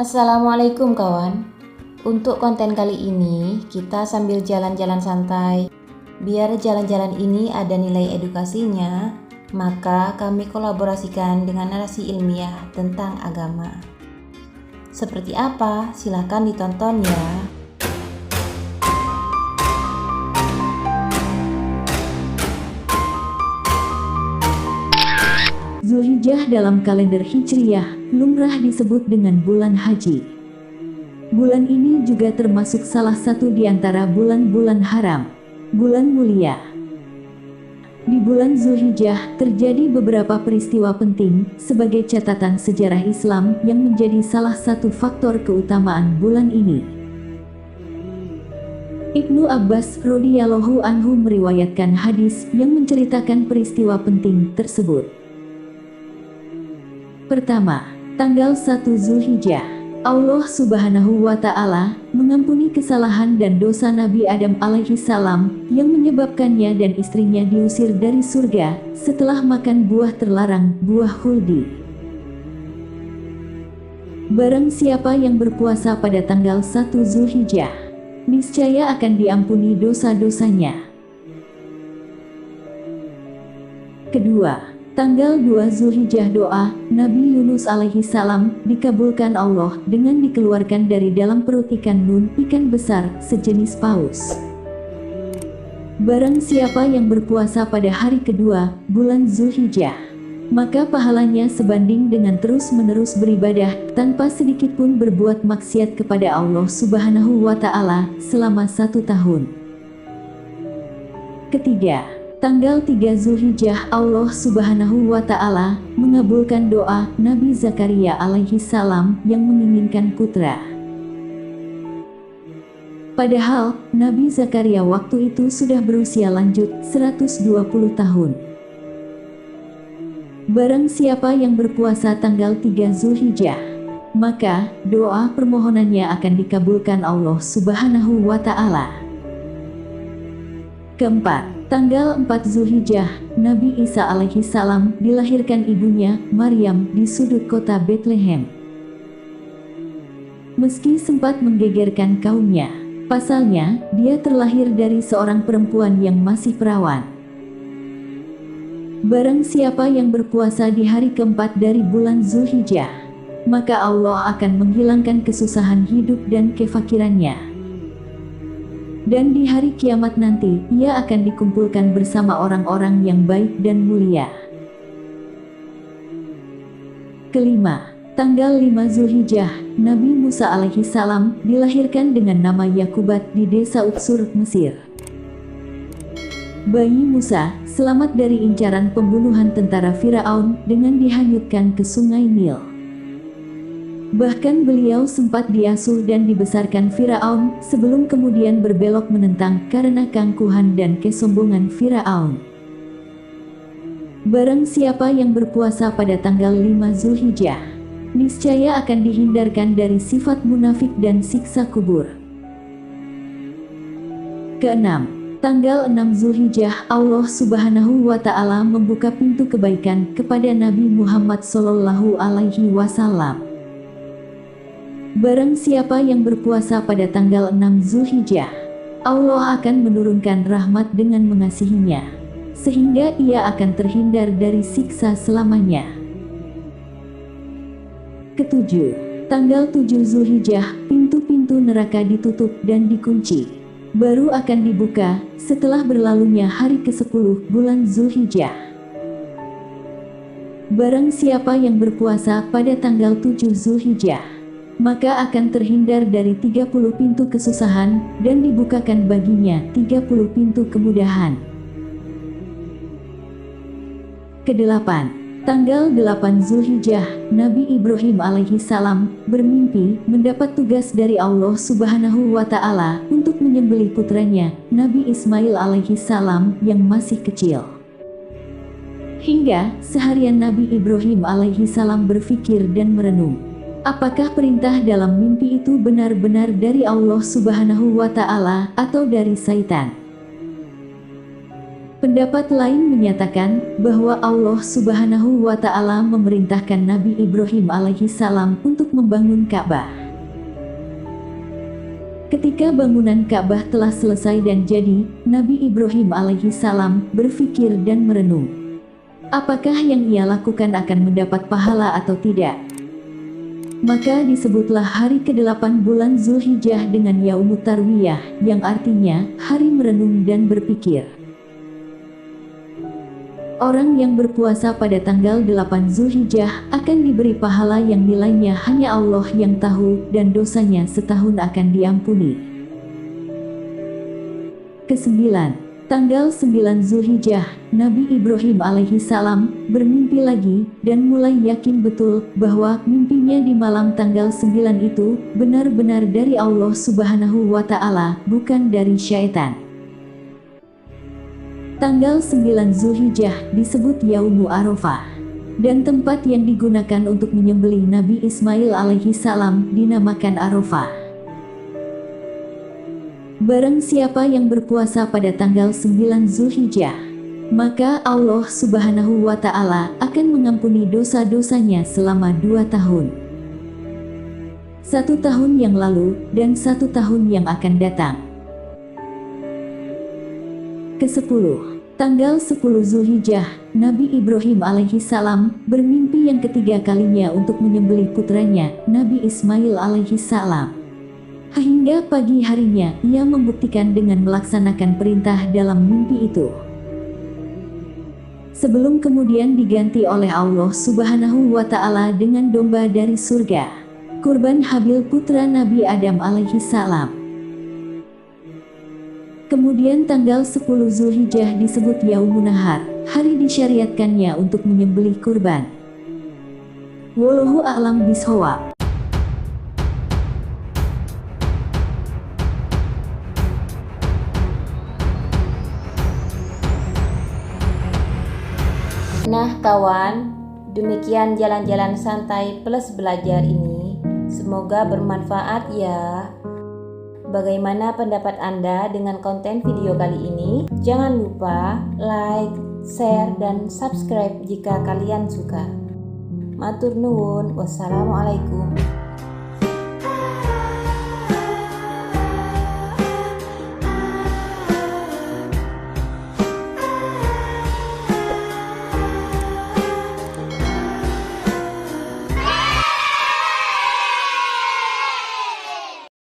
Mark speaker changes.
Speaker 1: Assalamualaikum kawan. Untuk konten kali ini kita sambil jalan-jalan santai. Biar jalan-jalan ini ada nilai edukasinya, maka kami kolaborasikan dengan narasi ilmiah tentang agama. Seperti apa? Silakan ditonton ya.
Speaker 2: Zulhijjah dalam kalender Hijriyah lumrah disebut dengan bulan haji. Bulan ini juga termasuk salah satu di antara bulan-bulan haram, bulan mulia. Di bulan Zulhijjah terjadi beberapa peristiwa penting sebagai catatan sejarah Islam yang menjadi salah satu faktor keutamaan bulan ini. Ibnu Abbas radhiyallahu anhu meriwayatkan hadis yang menceritakan peristiwa penting tersebut. Pertama, tanggal 1 Zulhijjah, Allah Subhanahu wa Ta'ala mengampuni kesalahan dan dosa Nabi Adam alaihi salam yang menyebabkannya dan istrinya diusir dari surga setelah makan buah terlarang, buah khuldi. Barang siapa yang berpuasa pada tanggal 1 Zulhijjah, niscaya akan diampuni dosa-dosanya. Kedua, tanggal 2 Zulhijjah doa Nabi Yunus alaihi salam dikabulkan Allah dengan dikeluarkan dari dalam perut ikan nun, ikan besar sejenis paus. Barang siapa yang berpuasa pada hari kedua bulan Zulhijjah, maka pahalanya sebanding dengan terus-menerus beribadah tanpa sedikit pun berbuat maksiat kepada Allah Subhanahu wa Ta'ala selama 1 tahun. Ketiga, tanggal 3 Zulhijjah Allah Subhanahu wa Ta'ala mengabulkan doa Nabi Zakaria alaihi salam yang menginginkan putra. Padahal Nabi Zakaria waktu itu sudah berusia lanjut 120 tahun. Barang siapa yang berpuasa tanggal 3 Zulhijjah, maka doa permohonannya akan dikabulkan Allah Subhanahu wa Ta'ala. Keempat, tanggal 4 Zulhijjah, Nabi Isa alaihi salam dilahirkan ibunya, Maryam, di sudut kota Bethlehem. Meski sempat menggegerkan kaumnya, pasalnya, dia terlahir dari seorang perempuan yang masih perawan. Barang siapa yang berpuasa di hari keempat dari bulan Zulhijjah, maka Allah akan menghilangkan kesusahan hidup dan kefakirannya. Dan di hari kiamat nanti, ia akan dikumpulkan bersama orang-orang yang baik dan mulia. Kelima, tanggal 5 Zulhijjah, Nabi Musa alaihi salam dilahirkan dengan nama Yakubat di desa Utsur, Mesir. Bayi Musa selamat dari incaran pembunuhan tentara Firaun dengan dihanyutkan ke sungai Nil. Bahkan beliau sempat diasuh dan dibesarkan Firaun sebelum kemudian berbelok menentang karena keangkuhan dan kesombongan Firaun. Barang siapa yang berpuasa pada tanggal 5 Zulhijjah, niscaya akan dihindarkan dari sifat munafik dan siksa kubur. Keenam, tanggal 6 Zulhijjah Allah Subhanahu wa Ta'ala membuka pintu kebaikan kepada Nabi Muhammad sallallahu alaihi wasallam. Barang siapa yang berpuasa pada tanggal 6 Zulhijjah, Allah akan menurunkan rahmat dengan mengasihinya, sehingga ia akan terhindar dari siksa selamanya. Ketujuh, tanggal 7 Zulhijjah, pintu-pintu neraka ditutup dan dikunci. Baru akan dibuka setelah berlalunya hari ke-10 bulan Zulhijjah. Barang siapa yang berpuasa pada tanggal 7 Zulhijjah, maka akan terhindar dari 30 pintu kesusahan dan dibukakan baginya 30 pintu kemudahan. Kedelapan, tanggal 8 Zulhijjah, Nabi Ibrahim alaihi salam bermimpi mendapat tugas dari Allah Subhanahu wa Ta'ala untuk menyembelih putranya, Nabi Ismail alaihi salam yang masih kecil. Hingga seharian Nabi Ibrahim alaihi salam berpikir dan merenung, apakah perintah dalam mimpi itu benar-benar dari Allah Subhanahu wa Ta'ala atau dari syaitan? Pendapat lain menyatakan bahwa Allah Subhanahu wa Ta'ala memerintahkan Nabi Ibrahim alaihi salam untuk membangun Ka'bah. Ketika bangunan Ka'bah telah selesai dan jadi, Nabi Ibrahim alaihi salam berpikir dan merenung, apakah yang ia lakukan akan mendapat pahala atau tidak? Maka disebutlah hari ke-8 bulan Zulhijjah dengan Yaumut Tarwiyah, yang artinya hari merenung dan berpikir. Orang yang berpuasa pada tanggal 8 Zulhijjah akan diberi pahala yang nilainya hanya Allah yang tahu, dan dosanya setahun akan diampuni. Kesembilan, tanggal 9 Zulhijjah, Nabi Ibrahim alaihi salam bermimpi lagi dan mulai yakin betul bahwa mimpinya di malam tanggal 9 itu benar-benar dari Allah Subhanahu wa Ta'ala, bukan dari syaitan. Tanggal 9 Zulhijjah disebut Yaumu Arafah, dan tempat yang digunakan untuk menyembelih Nabi Ismail alaihi salam dinamakan Arafah. Barang siapa yang berpuasa pada tanggal 9 Zulhijjah, maka Allah Subhanahu wa Ta'ala akan mengampuni dosa-dosanya selama 2 tahun. 1 tahun yang lalu dan 1 tahun yang akan datang. Ke-10, tanggal 10 Zulhijjah, Nabi Ibrahim alaihi salam bermimpi yang ketiga kalinya untuk menyembelih putranya, Nabi Ismail alaihi salam. Hingga pagi harinya, ia membuktikan dengan melaksanakan perintah dalam mimpi itu. Sebelum kemudian diganti oleh Allah Subhanahu wa Ta'ala dengan domba dari surga, kurban Habil putra Nabi Adam alaihi salam. Kemudian tanggal 10 Zulhijjah disebut Yaumun Nahar, hari disyariatkannya untuk menyembelih kurban. Wallahu a'lam bishawab.
Speaker 1: Nah kawan, demikian jalan-jalan santai plus belajar ini. Semoga bermanfaat ya. Bagaimana pendapat Anda dengan konten video kali ini? Jangan lupa like, share, dan subscribe jika kalian suka. Matur nuwun, wassalamualaikum.